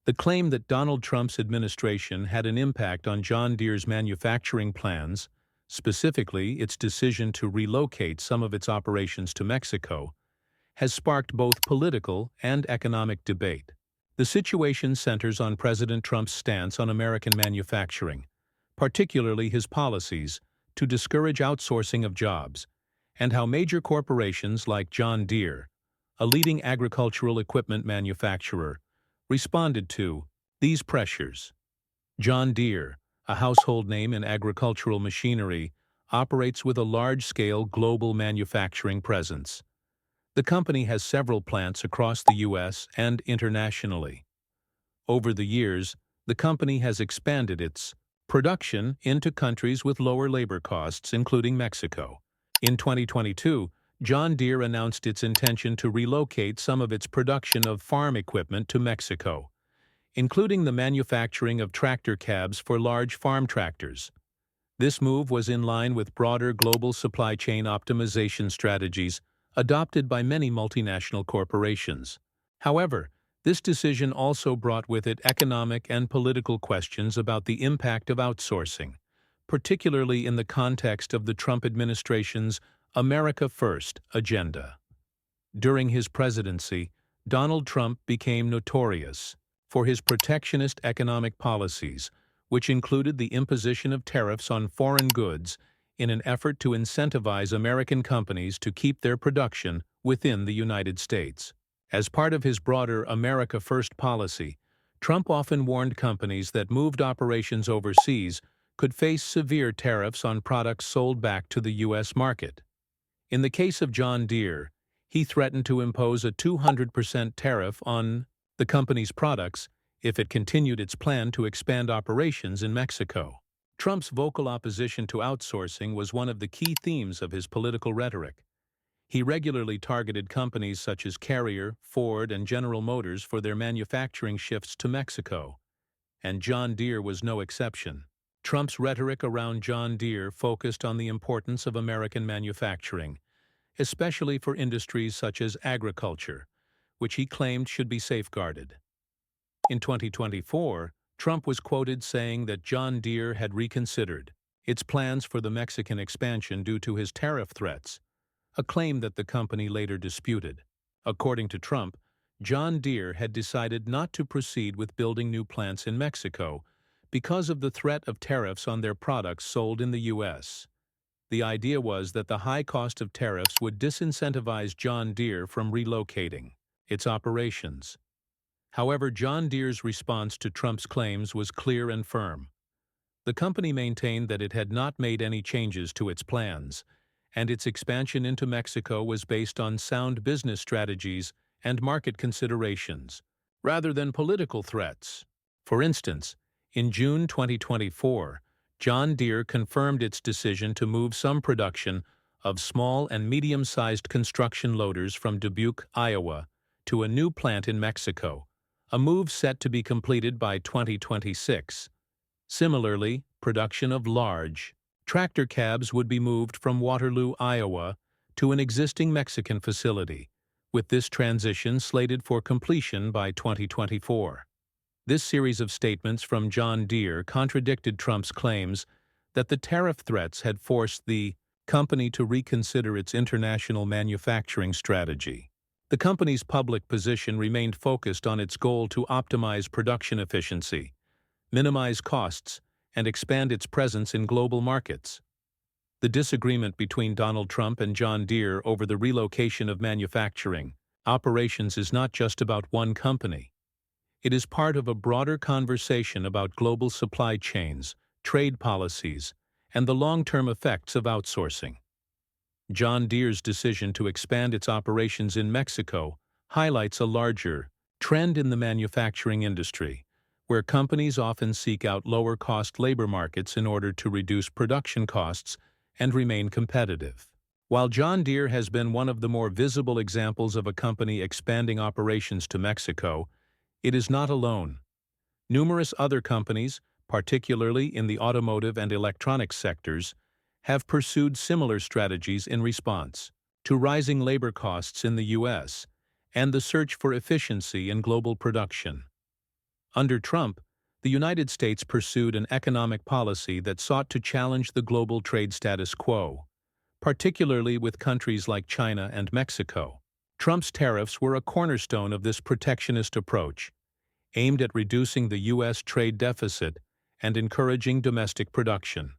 The claim that Donald Trump's administration had an impact on John Deere's manufacturing plans, specifically its decision to relocate some of its operations to Mexico, has sparked both political and economic debate. The situation centers on President Trump's stance on American manufacturing, particularly his policies to discourage outsourcing of jobs, and how major corporations like John Deere, a leading agricultural equipment manufacturer, responded to these pressures. John Deere, a household name in agricultural machinery, operates with a large-scale global manufacturing presence. The company has several plants across the U.S. and internationally. Over the years, the company has expanded its production into countries with lower labor costs, including Mexico. In 2022, John Deere announced its intention to relocate some of its production of farm equipment to Mexico, including the manufacturing of tractor cabs for large farm tractors. This move was in line with broader global supply chain optimization strategies adopted by many multinational corporations. However, this decision also brought with it economic and political questions about the impact of outsourcing, particularly in the context of the Trump administration's America First agenda. During his presidency, Donald Trump became notorious for his protectionist economic policies, which included the imposition of tariffs on foreign goods in an effort to incentivize American companies to keep their production within the United States. As part of his broader America First policy, Trump often warned companies that moved operations overseas could face severe tariffs on products sold back to the U.S. market. In the case of John Deere, he threatened to impose a 200% tariff on the company's products if it continued its plan to expand operations in Mexico. Trump's vocal opposition to outsourcing was one of the key themes of his political rhetoric. He regularly targeted companies such as Carrier, Ford, and General Motors for their manufacturing shifts to Mexico, and John Deere was no exception. Trump's rhetoric around John Deere focused on the importance of American manufacturing, especially for industries such as agriculture, which he claimed should be safeguarded. In 2024, Trump was quoted saying that John Deere had reconsidered its plans for the Mexican expansion due to his tariff threats, a claim that the company later disputed. According to Trump, John Deere had decided not to proceed with building new plants in Mexico because of the threat of tariffs on their products sold in the U.S. The idea was that the high cost of tariffs would disincentivize John Deere from relocating its operations. However, John Deere's response to Trump's claims was clear and firm. The company maintained that it had not made any changes to its plans, and its expansion into Mexico was based on sound business strategies and market considerations, rather than political threats. For instance, in June 2024, John Deere confirmed its decision to move some production of small and medium-sized construction loaders from Dubuque, Iowa, to a new plant in Mexico, a move set to be completed by 2026. Similarly, production of large tractor cabs would be moved from Waterloo, Iowa, to an existing Mexican facility, with this transition slated for completion by 2024. This series of statements from John Deere contradicted Trump's claims that the tariff threats had forced the company to reconsider its international manufacturing strategy. The company's public position remained focused on its goal to optimize production efficiency, minimize costs, and expand its presence in global markets. The disagreement between Donald Trump and John Deere over the relocation of manufacturing operations is not just about one company. It is part of a broader conversation about global supply chains, trade policies, and the long-term effects of outsourcing. John Deere's decision to expand its operations in Mexico highlights a larger trend in the manufacturing industry, where companies often seek out lower-cost labor markets in order to reduce production costs and remain competitive. While John Deere has been one of the more visible examples of a company expanding operations to Mexico, it is not alone. Numerous other companies, particularly in the automotive and electronics sectors, have pursued similar strategies in response to rising labor costs in the U.S. and the search for efficiency in global production. Under Trump, the United States pursued an economic policy that sought to challenge the global trade status quo, particularly with countries like China and Mexico. Trump's tariffs were a cornerstone of this protectionist approach, aimed at reducing the U.S. trade deficit and encouraging domestic production.